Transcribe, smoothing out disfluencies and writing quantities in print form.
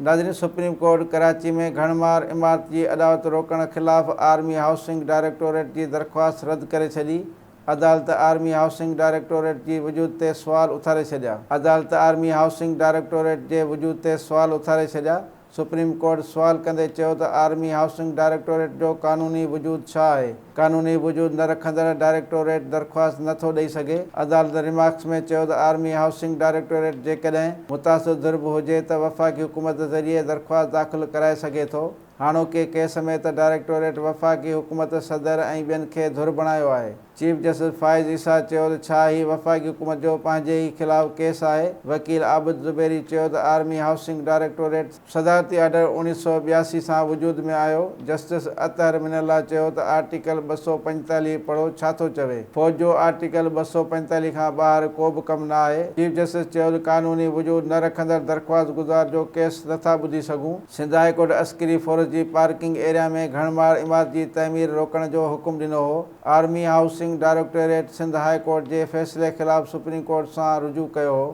नाज़रीन, supreme court Karachi में घणमार इमारत की अदावत रोकण खिलाफ़ आर्मी हाउसिंग डायरेक्टोरेट की दरख्वास्त रद्द करे छॾी। अदालत आर्मी हाउसिंग डायरेक्टोरेट जी वजूद ते सवाल उथारे छॾिया। अदालत आर्मी हाउसिंग डायरेक्टोरेट जे वजूद ते सवाल उथारे छॾिया। सुप्रीम कोर्ट सवाल कंदे चयो त आर्मी हाउसिंग डायरेक्टोरेट जो कानूनी वजूद छा आहे। कानूनी वजूद न रखंदड़ डायरेक्टोरेट दरख्वास्त नथो ॾेई सघे। अदालत रिमार्क्स में चयो त आर्मी हाउसिंग डायरेक्टोरेट जेकॾहिं मुतासिर ज़ुर्ब हुजे त वफ़ाक़ी हुकूमत ज़रिए दरख्वास्त दाख़िल कराए सघे थो। हाणोके केस में त डायरेक्टोरेट वफ़ाक़ी हुकूमत, सदर ऐं ॿियनि खे धुर बणायो आहे। चीफ जस्टिस फ़ाइज़ ईसा चयो त छा ही वफ़ाक़ी हुकूमत जो पंहिंजे ई ख़िलाफ़ केस आहे। वकील आबिद ज़ुबैरी चयो त आर्मी हाउसिंग डायरेक्टोरेट सदारती ऑर्डर 1982 सां वजूद में आयो। जस्टिस अतहर मिनल्ला चयो त आर्टिकल 245 पढ़ो छा थो चवे। फ़ौज जो आर्टिकल 245 खां ॿाहिरि को बि कमु न आहे। चीफ जस्टिस चयो त कानूनी वजूद न रखंदड़ दरख्वास्त गुज़ार जो केस नथा ॿुधी सघूं। Sindh high court Askari force जी पार्किंग एरिया में घणमार इमारत जी तइमीर रोकण जो हुकुम ॾिनो हो। Army housing directorate Sindh high court जे फ़ैसिले ख़िलाफ़ सुप्रीम कोर्ट सां रुजू कयो हो।